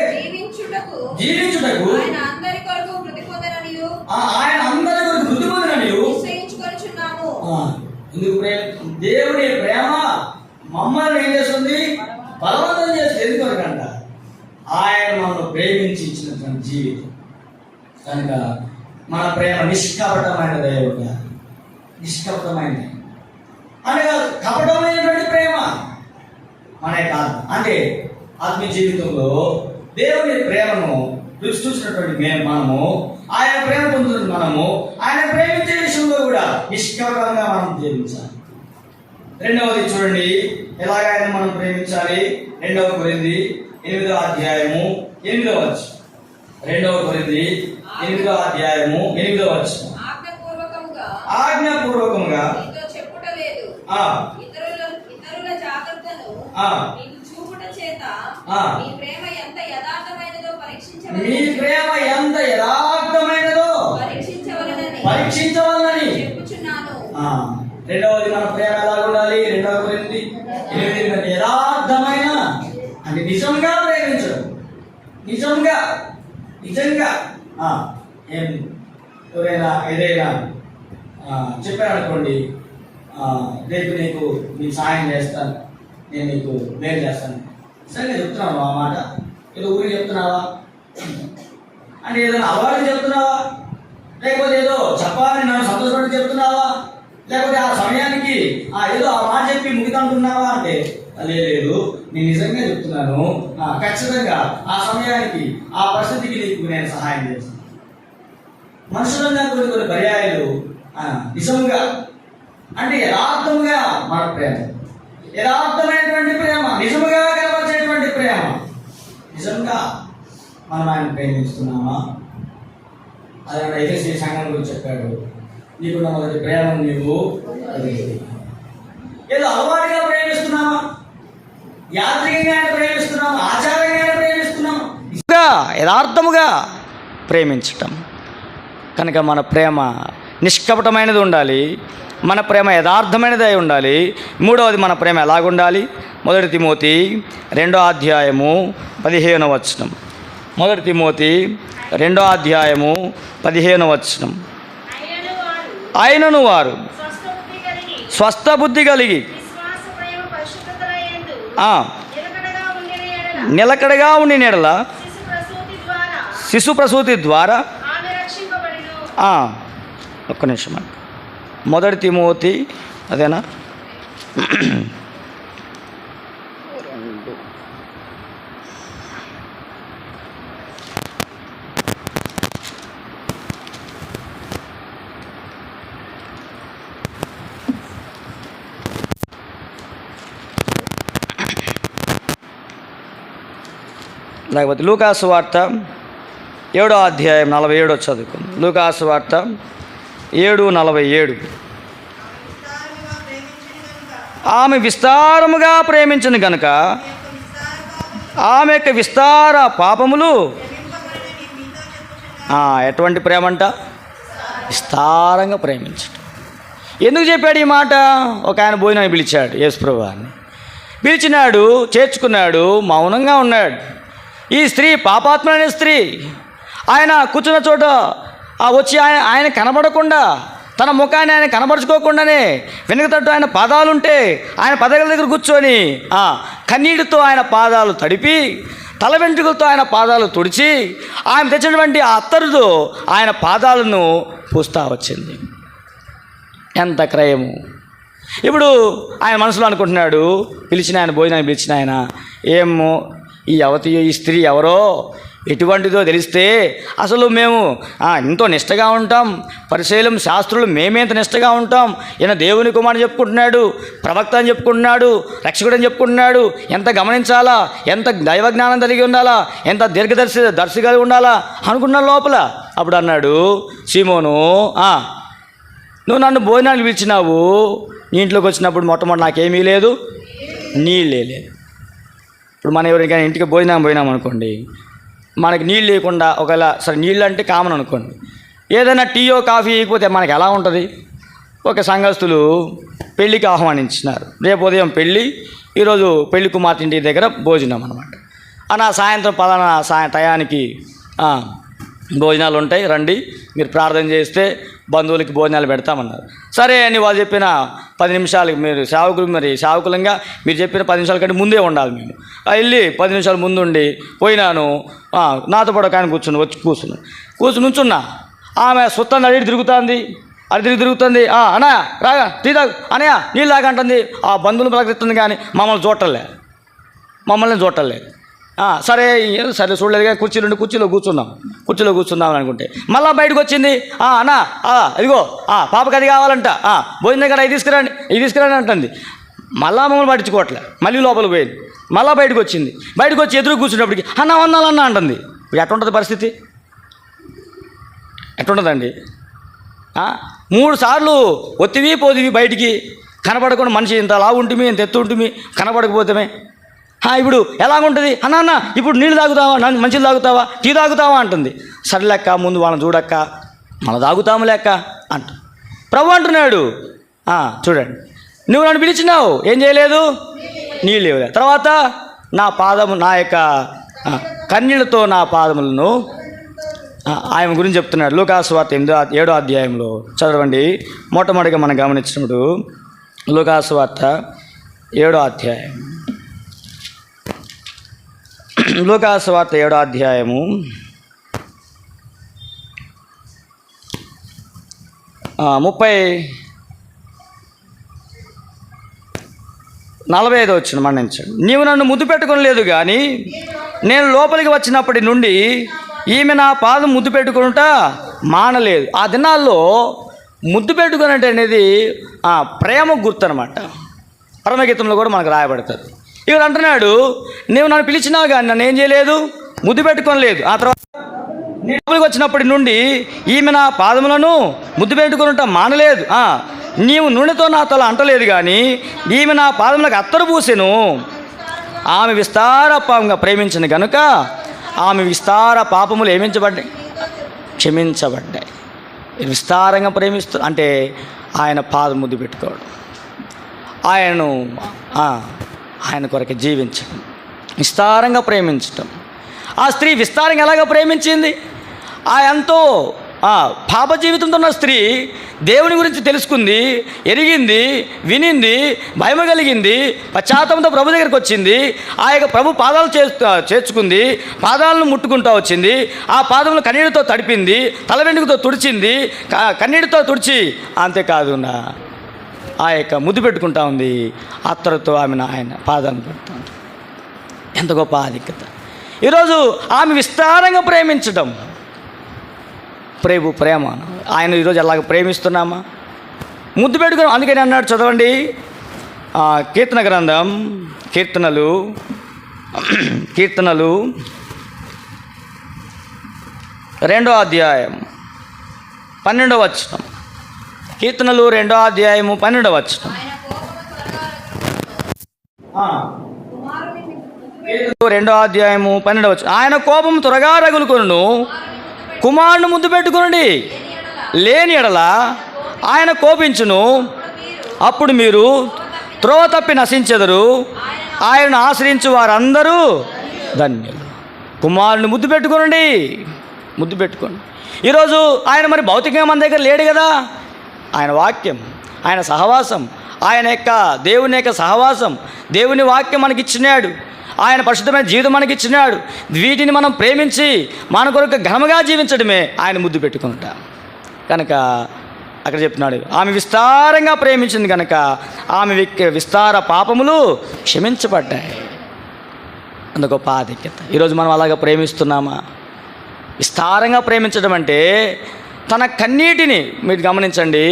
జీవించుటకు ఆయన అందరి కొరకు మృతి పొందిరనియు ఎందుకు దేవుని ప్రేమ మమ్మల్ని ఏం చేస్తుంది? బలవంతం చేస్తుంది. ఎందుకొరకంట? ఆయన మమ్మల్ని ప్రేమించి ఇచ్చినటువంటి జీవితం కనుక మన ప్రేమ నిష్కపటమైనదే. నిష్కపటమైనది అనగా కపటమైనటువంటి ప్రేమ అనే కాదు. అంటే ఆత్మీయ జీవితంలో దేవుని ప్రేమను రుచి చూసినటువంటి మనము, ఆయన ప్రేమ పొందుతున్న మనము, ఆయన ప్రేమించే విషయంలో కూడా నిష్కపటంగా మనం జీవించాలి. రెండవది చూడండి ఎలాగ ఆయన మనం ప్రేమించాలి. 2వ కొరింథీ 8వ అధ్యాయము 8వ వచనం. 2వ కొరింథీ 8వ అధ్యాయము 8వ వచనం. ఆజ్ఞాపూర్వకముగా ఇతరుల జాగ్రత్తను చూపుట చేత మీ ప్రేమ ఎంత యథార్థమైనదో పరీక్షించవలనని చెప్పుచున్నాను. రెండవది మన ప్రేమ ఎలా ఉండాలి? 2వ కొరింథీ 8 యథార్థమైన అంటే నిజంగా ప్రేమించడం. నిజంగా ఎవరైనా ఏదైనా చెప్పారనుకోండి, రేపు నీకు సాయం చేస్తాను, నేను నీకు మేలు చేస్తాను. నిజంగా చెప్తున్నావా ఆ మాట? ఏదో ఊరికి చెప్తున్నావా? అంటే ఏదైనా అలవాటు చెప్తున్నావా? లేకపోతే ఏదో చెప్పాలని నన్ను సంతోషపడి చెప్తున్నావా? లేకపోతే ఆ సమయానికి ఏదో ఆ మాట చెప్పి ముగితంటున్నావా? అంటే లేదు, నేను నిజంగా చెప్తున్నాను, ఖచ్చితంగా ఆ సమయానికి ఆ పరిస్థితికి నీకు నేను సహాయం చేస్తాను. మనుషులంగా కొన్ని పర్యాయాలు నిజంగా అంటే యథార్థంగా మన ప్రేమ, యథార్థమైనటువంటి ప్రేమ, నిజముగా కనబరిచేటువంటి ప్రేమ. నిజంగా మనం ఆయన ప్రేమిస్తున్నామా? అది ఎఫెసీ సంఘం గురించి చెప్పాడు. నీకున్న మొదటి ప్రేమను నీవు ఏదో అలవాటుగా ప్రేమిస్తున్నామా? యాత్రికంగా ఆయన ప్రేమిస్తున్నామా? ఆచారంగా ఆయన ప్రేమిస్తున్నామా? యథార్థముగా ప్రేమించటం. కనుక మన ప్రేమ నిష్కపటమైనది ఉండాలి, మన ప్రేమ యథార్థమైనది అయి ఉండాలి. మూడవది మన ప్రేమ ఎలాగుండాలి? 1 తిమోతి 2వ అధ్యాయము 15వ వచనం. 1 తిమోతి 2వ అధ్యాయము 15వ వచనం. ఆయనను వారు స్వస్థ బుద్ధి కలిగి నిలకడగా ఉండి నెడల శిశు ప్రసూతి ద్వారా ఒక్క నిమిషం. 1 తిమోతి అదేనా లేకపోతే లూకాసు వార్త 7వ అధ్యాయం 47 చదువుకుందాం. లూకాసు వార్త 7:47. ఆమె విస్తారముగా ప్రేమించను గనుక ఆమె యొక్క విస్తార పాపములు. ఎటువంటి ప్రేమంట? విస్తారంగా ప్రేమించటం. ఎందుకు చెప్పాడు ఈ మాట? ఒక ఆయన భోజనాన్ని పిలిచాడు, యేసుప్రభువాన్ని పిలిచినాడు, చేర్చుకున్నాడు, మౌనంగా ఉన్నాడు. ఈ స్త్రీ పాపాత్మైన స్త్రీ. ఆయన కూర్చున్న చోట వచ్చి ఆయన కనబడకుండా, తన ముఖాన్ని ఆయన కనబరుచుకోకుండానే వెనుకతట్టు ఆయన పాదాలుంటే ఆయన పదగల దగ్గర కూర్చొని కన్నీటితో ఆయన పాదాలు తడిపి, తల వెంట్రుకలతో ఆయన పాదాలు తుడిచి, ఆయన తెచ్చినటువంటి ఆ అత్తరుతో ఆయన పాదాలను పూస్తా వచ్చింది. ఎంత క్రయము! ఇప్పుడు ఆయన మనసులో అనుకుంటున్నాడు, పిలిచిన ఆయన భోజనాన్ని పిలిచిన ఆయన, ఏమో ఈ స్త్రీ ఎవరో, ఎటువంటిదో తెలిస్తే అసలు మేము ఎంతో నిష్టగా ఉంటాం, పరిశీలం శాస్త్రులు మేమేంత నిష్టగా ఉంటాం. ఈయన దేవుని కుమారుని చెప్పుకుంటున్నాడు, ప్రవక్త అని చెప్పుకుంటున్నాడు, రక్షకుడు అని చెప్పుకుంటున్నాడు. ఎంత గమనించాలా, ఎంత దైవజ్ఞానం కలిగి ఉండాలా, ఎంత దర్శి కలిగి ఉండాలా అనుకున్నాను లోపల. అప్పుడు అన్నాడు, సీమోను, నువ్వు నన్ను భోజనానికి పిలిచినావు, నీ ఇంట్లోకి వచ్చినప్పుడు మొట్టమొదటి నాకేమీ లేదు, నీళ్ళే లేదు. ఇప్పుడు మనం ఎవరికైనా ఇంటికి భోజనం పోయినాం అనుకోండి, మనకి నీళ్ళు లేకుండా, ఒకవేళ సరే నీళ్ళు అంటే కామన్ అనుకోండి, ఏదైనా టీయో కాఫీ ఇకపోతే మనకి ఎలా ఉంటుంది? ఒక సంఘస్థులు పెళ్ళికి ఆహ్వానించినారు, రేపు ఉదయం పెళ్ళి, ఈరోజు పెళ్లి కుమార్తె ఇంటి దగ్గర భోజనం అనమాట. సాయంత్రం పలానా టయానికి భోజనాలు ఉంటాయి, రండి, మీరు ప్రార్థన చేస్తే బంధువులకి భోజనాలు పెడతామన్నారు. సరే అని వాళ్ళు చెప్పిన 10 నిమిషాలకి, మీరు సేవకులంగా మీరు చెప్పిన 10 నిమిషాల కంటే ముందే ఉండాలి. మేము వెళ్ళి 10 నిమిషాలు ముందు ఉండి పోయినాను. నాతో పాటు ఆయన కూర్చుని నుంచున్నా. ఆమె సుత్తాన్ని అడిగి తిరుగుతుంది, తిరుగుతుంది. అన్నా రాగా టీ తాగు, అనయ్య నీళ్ళు తాగంటుంది. ఆ బంధువులు ప్రకటిస్తుంది, కానీ మమ్మల్ని చూడలేదు. సరే చూడలేదు, కానీ కుర్చీలో కూర్చుందాం అనుకుంటే మళ్ళీ బయటకు వచ్చింది. అన్నా ఇదిగో పాపకి అది కావాలంట, భోజనం కదా ఇది తీసుకురండి అంటుంది. మళ్ళా మమ్మల్ని పట్టించుకోవట్లే, మళ్ళీ లోపలికి పోయింది. మళ్ళీ బయటకు వచ్చి ఎదురు కూర్చున్నప్పటికి వందాలన్నా అంటుంది. ఎట్లుంటుంది పరిస్థితి? ఎట్లుంటుందండి? 3 సార్లు ఒత్తివి పోతివి బయటికి కనపడకుండా, మనిషి ఇంత లావు ఉంటుంది, ఇంత ఎత్తు ఉంటుంది, కనపడకపోతే ఇప్పుడు ఎలాగుంటుంది? అన్న ఇప్పుడు నీళ్ళు తాగుతావా, మంచిలు తాగుతావా, టీ తాగుతావా అంటుంది. సరే లెక్క, ముందు వాళ్ళని చూడక్క, మనం తాగుతాము లెక్క అంట. ప్రభు అంటున్నాడు, చూడండి, నువ్వు నన్ను పిలిచినావు, ఏం చేయలేదు, నీళ్ళు ఇవ్వలేదు. తర్వాత నా యొక్క కన్నీళ్లతో నా పాదములను, ఆయన గురించి చెప్తున్నాడు. లూకాసు వార్త 7వ అధ్యాయంలో చదవండి. మొట్టమొదటిగా మనం గమనించినప్పుడు లూకాసు వార్త 7వ అధ్యాయం, లూకాసు వార్త 7వ అధ్యాయము 45 వచ్చిన మన్నించండి. నీవు నన్ను ముద్దు పెట్టుకోలేదు, కానీ నేను లోపలికి వచ్చినప్పటి నుండి ఈమె నా పాదం ముద్దు పెట్టుకుంటా మానలేదు. ఆ దినాల్లో ముద్దు పెట్టుకున్నట్టు అనేది ప్రేమ గుర్తు అనమాట. పరమగీతంలో కూడా మనకు రాయబడుతుంది. ఇక్కడ అంటున్నాడు, నీవు నన్ను పిలిచినావు కానీ నన్ను ఏం చేయలేదు, ముద్దు పెట్టుకోలేదు. ఆ తర్వాత లోపలికి వచ్చినప్పటి నుండి ఈమె నా పాదములను ముద్దు పెట్టుకుని మానలేదు. నీవు నూనెతో నా తల అంటలేదు, కానీ ఈమె నా పాదములకు అత్తరు పూసెను. ఆమె విస్తార పాపంగా ప్రేమించింది కనుక ఆమె విస్తార పాపములు క్షమించబడ్డాయి. విస్తారంగా ప్రేమిస్తూ అంటే ఆయన పాదం ముద్దు పెట్టుకోవడం, ఆయన కొరకు జీవించడం, విస్తారంగా ప్రేమించటం. ఆ స్త్రీ విస్తారంగా ఎలాగ ప్రేమించింది? ఎంతో పాప జీవితంతో ఉన్న స్త్రీ దేవుని గురించి తెలుసుకుంది, ఎరిగింది, వినింది, భయం కలిగింది, పశ్చాత్తాపంతో ప్రభు దగ్గరికి వచ్చింది. ఆ యొక్క ప్రభు పాదాలు చేర్చుకుంది, పాదాలను ముట్టుకుంటూ వచ్చింది. ఆ పాదములు కన్నీటితో తడిపింది, తల వెంట్రుకతో తుడిచింది, కన్నీటితో తుడిచి అంతేకాదు ఆ యొక్క ముద్దు పెట్టుకుంటా ఉంది. అత్తరుతో ఆయన పాదాలను పెడుతూ ఉంది. ఎంత గొప్ప ఆధిక్యత! ఈరోజు ఆమె విస్తారంగా ప్రేమించడం ప్రేమ. ఆయన ఈరోజు అలాగ ప్రేమిస్తున్నామా? ముద్దు పెట్టుకుని. అందుకని అన్నాడు, చదవండి, కీర్తన గ్రంథం, కీర్తనలు 2వ అధ్యాయం 12వ వచనం. కీర్తనలు 2వ అధ్యాయము 12వ వచనం. 2వ అధ్యాయము 12వ వచనం. ఆయన కోపం త్వరగా రగులుకొనును, కుమారుని ముద్దు పెట్టుకునండి, లేని ఎడల ఆయన కోపించును, అప్పుడు మీరు త్రోవ తప్పి నశించెదరు, ఆయనను ఆశ్రయించు వారందరూ ధన్యులు. కుమారుని ముద్దు పెట్టుకోనండి, ముద్దు పెట్టుకోండి. ఈరోజు ఆయన మరి భౌతికంగా మన దగ్గర లేడు కదా. ఆయన వాక్యం, ఆయన సహవాసం, ఆయన యొక్క దేవుని యొక్క సహవాసం, దేవుని వాక్యం మనకి ఇచ్చినాడు, ఆయన పరిశుద్ధమైన జీవితం మనకి ఇచ్చినాడు. వీటిని మనం ప్రేమించి మన కొరకు ఘనముగా జీవించడమే ఆయన ముద్దు పెట్టుకుంటా. కనుక అక్కడ చెప్తున్నాడు, ఆమె విస్తారంగా ప్రేమించింది కనుక ఆమె విస్తార పాపములు క్షమించబడ్డాయి. అంత గొప్ప ఆధిక్యత. ఈరోజు మనం అలాగా ప్రేమిస్తున్నామా? విస్తారంగా ప్రేమించడం అంటే తన కన్నీటిని మీరు గమనించండి.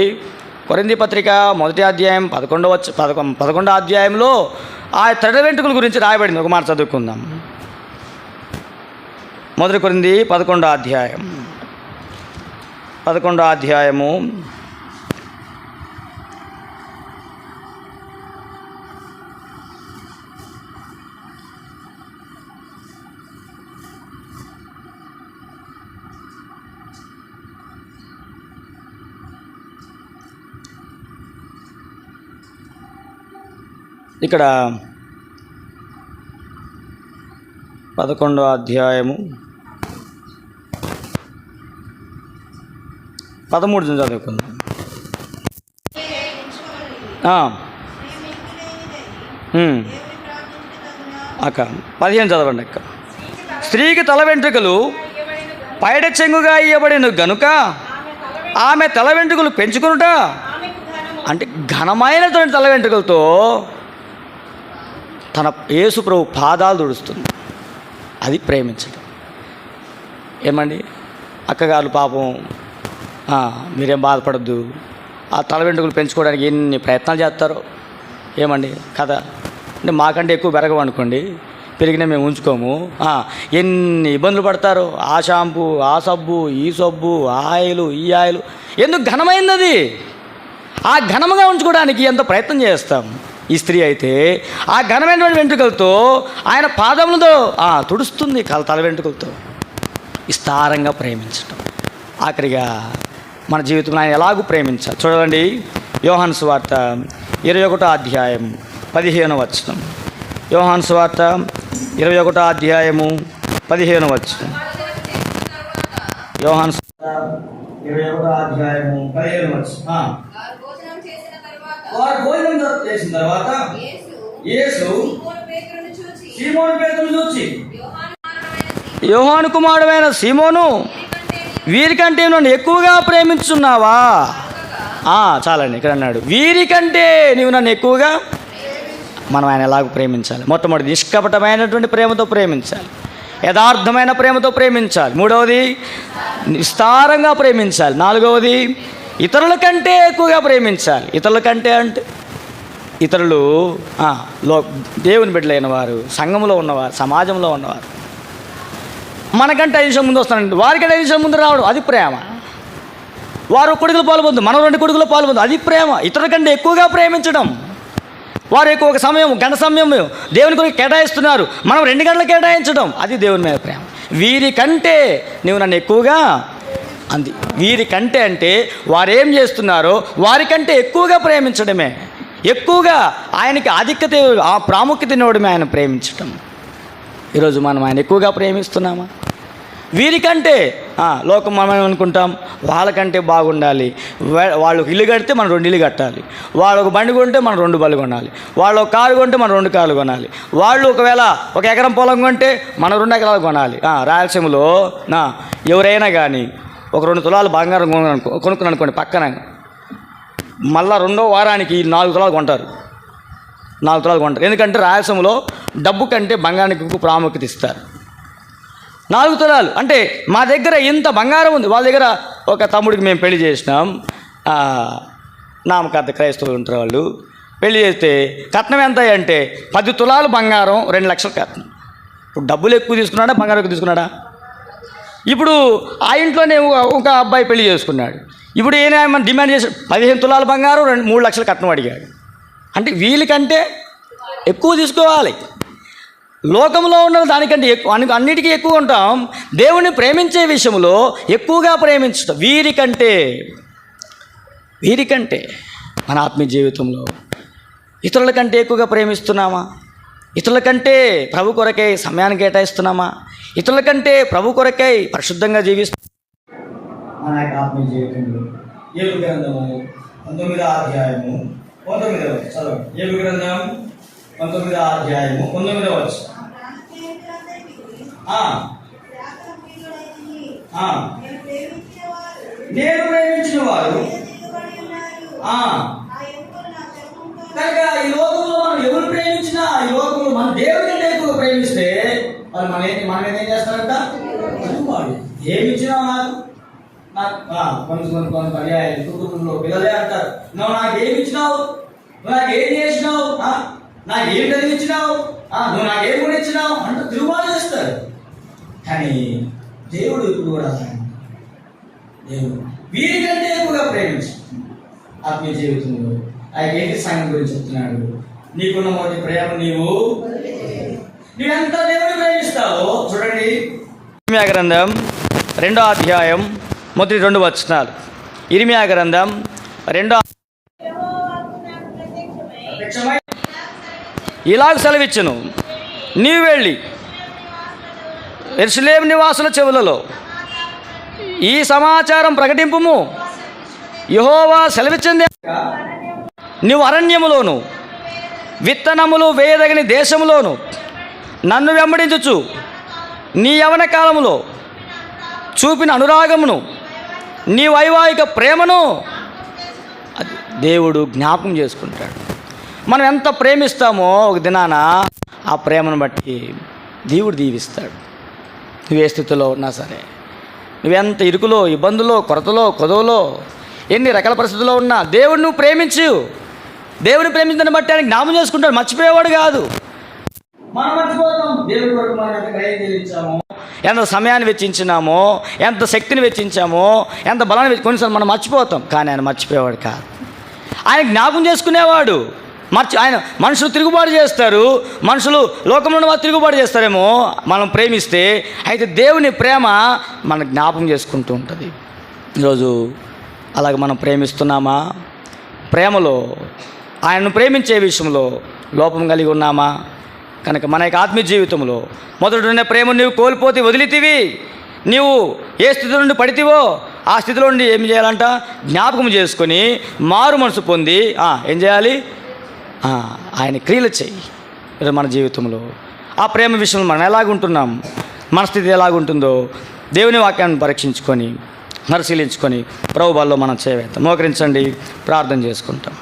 కొరింథీ పత్రిక 1వ అధ్యాయం 11వ అధ్యాయంలో ఆ తడి వెంట్రుకల గురించి రాయబడింది. ఒక మాట చదువుకుందాం. 1 కొరింథీ 11వ అధ్యాయం 11వ అధ్యాయము ఇక్కడ 11వ అధ్యాయము 13 చదువుకుందాం. అక్క 15 చదవండి అక్క. స్త్రీకి తల వెంట్రుకలు పైడ చెంగుగా ఇయ్యబడిన గనుక ఆమె తల వెంట్రుకలు పెంచుకునుట అంటే ఘనమైనటువంటి తల వెంట్రుకలతో తన యేసు ప్రభు పాదాలు తుడుస్తుంది. అది ప్రేమించడం. ఏమండి అక్కగారు పాపం మీరేం బాధపడద్దు, ఆ తల వెంట్రుకలు పెంచుకోవడానికి ఎన్ని ప్రయత్నాలు చేస్తారో ఏమండి కదా. అంటే మాకంటే ఎక్కువ పెరగమనుకోండి, పెరిగినా మేము ఉంచుకోము. ఎన్ని ఇబ్బందులు పడతారో, ఆ షాంపూ, ఆ సబ్బు, ఈ సబ్బు, ఆయిలు, ఈ ఆయిలు. ఎందుకు ఘనమైంది అది. ఆ ఘనముగా ఉంచుకోవడానికి ఎంత ప్రయత్నం చేస్తాం. ఈ స్త్రీ అయితే ఆ ఘనమైనటువంటి వెంట్రుకలతో ఆయన పాదములతో తుడుస్తుంది, తల వెంట్రుకలతో. విస్తారంగా ప్రేమించటం. ఆఖరిగా మన జీవితంలో ఆయన ఎలాగూ ప్రేమించాలి చూడండి. యోహాను సువార్త 21వ అధ్యాయం 15వ వచనం. యోహాను సువార్త 21వ అధ్యాయము 15వ వచనం. యోహాను సువార్త 21వ అధ్యాయము 15వ వచనం. వారు భోజనం చేసిన తర్వాత యేసు సీమోను పేతురును చూచి, యోహాను కుమారుడైన సీమోను, వీరికంటే నన్ను ఎక్కువగా ప్రేమించున్నావా? చాలండి. ఇక్కడ అన్నాడు, వీరికంటే నీవు నన్ను ఎక్కువగా. మనం ఆయన ఎలాగో ప్రేమించాలి. మొట్టమొదటి నిష్కపటమైనటువంటి ప్రేమతో ప్రేమించాలి, యథార్థమైన ప్రేమతో ప్రేమించాలి. 3వది విస్తారంగా ప్రేమించాలి. 4వది ఇతరుల కంటే ఎక్కువగా ప్రేమించాలి. ఇతరుల కంటే అంటే ఇతరులు దేవుని బిడ్డలైన వారు, సంఘంలో ఉన్నవారు, సమాజంలో ఉన్నవారు. మనకంటే 5 నిమిషం ముందు వస్తానండి, వారికంటే 5 నిమిషం ముందు రావడం అది ప్రేమ. వారు కొడుకులు పాల్పొందు, మనం 2 కొడుకులు పాల్పొందు, అది ప్రేమ. ఇతరుల కంటే ఎక్కువగా ప్రేమించడం. వారు ఎక్కువ సమయం, గంట సమయం దేవుని కొరకు కేటాయిస్తున్నారు, మనం 2 గంటలు కేటాయించడం, అది దేవుని మీద ప్రేమ. వీరికంటే నీవు నన్ను ఎక్కువగా అంది. వీరికంటే అంటే వారేం చేస్తున్నారో వారికంటే ఎక్కువగా ప్రేమించడమే. ఎక్కువగా ఆయనకి ఆధిక్యత, ఆ ప్రాముఖ్యత ఇవ్వడమే ఆయన ప్రేమించడం. ఈరోజు మనం ఆయన ఎక్కువగా ప్రేమిస్తున్నామా? వీరికంటే లోకం మనం అనుకుంటాం వాళ్ళకంటే బాగుండాలి, వాళ్ళు ఇల్లు కడితే మనం 2 ఇల్లు కట్టాలి, వాళ్ళు ఒక బండి కొంటే మనం 2 బళ్ళు కొనాలి, వాళ్ళు ఒక కారు కొంటే మనం 2 కార్లు కొనాలి, వాళ్ళు ఒకవేళ 1 ఎకరం పొలం కొంటే మనం 2 ఎకరాలు కొనాలి. రాయలసీమలో ఎవరైనా కానీ ఒక 2 తులాలు బంగారం కొనుక్కుని అనుకోండి, పక్కన మళ్ళా 2వ వారానికి 4 తులాలు కొంటారు. 4 తులాలు కొంటారు. ఎందుకంటే రాయలసీమలో డబ్బు కంటే బంగారానికి ప్రాముఖ్యత ఇస్తారు. 4 తులాలు అంటే మా దగ్గర ఇంత బంగారం ఉంది. వాళ్ళ దగ్గర ఒక తమ్ముడికి మేము పెళ్లి చేసినాం, నామకార్థ క్రైస్తవులు ఉంటారు వాళ్ళు. పెళ్లి చేస్తే కట్నం ఎంత అంటే 10 తులాలు బంగారం, 2 లక్షలు కట్నం. ఇప్పుడు డబ్బులు ఎక్కువ తీసుకున్నాడా, బంగారం ఎక్కువ తీసుకున్నాడా? ఇప్పుడు ఆ ఇంట్లోనే ఒక అబ్బాయి పెళ్లి చేసుకున్నాడు. ఇప్పుడు ఈయన ఏమన్నా డిమాండ్ చేసి 15 తులాల బంగారం 3 లక్షలు కట్నం అడిగాడు. అంటే వీళ్ళకంటే ఎక్కువ తీసుకోవాలి. లోకంలో ఉన్న దానికంటే ఎక్కువ, అన్నిటికీ ఎక్కువ ఉంటాం. దేవుని ప్రేమించే విషయంలో ఎక్కువగా ప్రేమించడం వీరికంటే మన ఆత్మీయ జీవితంలో ఇతరుల కంటే ఎక్కువగా ప్రేమిస్తున్నామా? ఇతరుల కంటే ప్రభు కొరకై సమయాన్ని కేటాయిస్తున్నామా? ఇతరుల కంటే ప్రభు కొరకై పరిశుద్ధంగా జీవిస్తున్నామా? మన యొక్క ఆత్మీయ జీవితంలో యోబు గ్రంథము 19వ అధ్యాయము 19వ చదవండి. యోబు గ్రంథం 19వ అధ్యాయము 19వ వచనం. నేను ప్రేమించిన వారు కనుక ఈ లోకంలో మనం ఎవరు ప్రేమించినా, ఈ లోకంలో మన దేవుడి కంటే ఎక్కువ ప్రేమిస్తే వాళ్ళు మనం ఏం చేస్తారంట? వాడు ఏమిచ్చినా నాకు కొన్ని పర్యాయాలు కుటుంబంలో పిల్లలే అంటారు, నువ్వు నాకు ఏమి ఇచ్చినావు, నువ్వు నాకు ఏం చేసినావు, నాకు ఏం కలిగించినావు, నువ్వు నాకేం కూడా ఇచ్చినావు అంటూ తిరుగుబాటు చేస్తారు. కానీ దేవుడు ఇప్పుడు కూడా దేవుడు వీరికంటే ఎక్కువగా ప్రేమించు. ఆత్మీయ జీవితంలో ఆయన ఏంటి సంఘం గురించి చెప్తున్నాడు? నీకున్న మొదటి ప్రేమ నువ్వెంత దేవుని ప్రేమిస్తావో చూడండి. ఇర్మియా గ్రంథం 2వ అధ్యాయం మొదటి 2 వచనాలు. ఇర్మియా గ్రంథం 2వ ఇలాగ సెలవిచ్చును, నీవు వెళ్ళి యెరూషలేము నివాసుల చెవులలో ఈ సమాచారం ప్రకటింపుము, యెహోవా సెలవిచ్చింది, నీవు అరణ్యములోను విత్తనములు వేయదగిన దేశములోను నన్ను వెంబడించుచు నీ యవన కాలములో చూపిన అనురాగమును, నీ వైవాహిక ప్రేమను అది దేవుడు జ్ఞాపకం చేసుకుంటాడు. మనం ఎంత ప్రేమిస్తామో ఒక దినాన ఆ ప్రేమను బట్టి దేవుడు దీవిస్తాడు. నువ్వే స్థితిలో ఉన్నా సరే, నువ్వెంత ఇరుకులో, ఇబ్బందులో, కొరతలో, కొదవలో, ఎన్ని రకాల పరిస్థితుల్లో ఉన్నా దేవుడు నువ్వు ప్రేమించు. దేవుని ప్రేమించని బట్టి ఆయన జ్ఞాపకం చేసుకుంటాడు, మర్చిపోయేవాడు కాదు. మనం మర్చిపోతాం. దేవుడి కొరకు మనం ఎంత గ్రహం చెల్లించామో, ఎంత సమయాన్ని వెచ్చించినామో, ఎంత శక్తిని వెచ్చించామో, ఎంత బలాన్ని కొన్నిసార్లు మనం మర్చిపోతాం. కానీ ఆయన మర్చిపోయేవాడు కాదు, ఆయన జ్ఞాపకం చేసుకునేవాడు. ఆయన మనుషులు తిరుగుబాటు చేస్తారు, మనుషులు లోకంలో ఉన్న వారు తిరుగుబాటు చేస్తారేమో మనం ప్రేమిస్తే. అయితే దేవుని ప్రేమ మన జ్ఞాపకం చేసుకుంటూ ఉంటుంది. ఈరోజు అలాగే మనం ప్రేమిస్తున్నామా? ప్రేమలో ఆయనను ప్రేమించే విషయంలో లోపం కలిగి ఉన్నామా? కనుక మన యొక్క ఆత్మీయ జీవితంలో మొదటి ఉన్న ప్రేమ నువ్వు కోల్పోతే వదిలితివి, నీవు ఏ స్థితి నుండి పడితివో ఆ స్థితిలో నుండి ఏం చేయాలంట? జ్ఞాపకం చేసుకొని మారు మనసు పొంది ఏం చేయాలి? ఆయన క్రియలు చెయ్యి. మన జీవితంలో ఆ ప్రేమ విషయంలో మనం ఎలాగుంటున్నాం, మన స్థితి ఎలాగుంటుందో దేవుని వాక్యాన్ని పరీక్షించుకొని పరిశీలించుకొని ప్రభు బల్లో మనం చేయవేద్దాం. మోకరించండి, ప్రార్థన చేసుకుంటాం.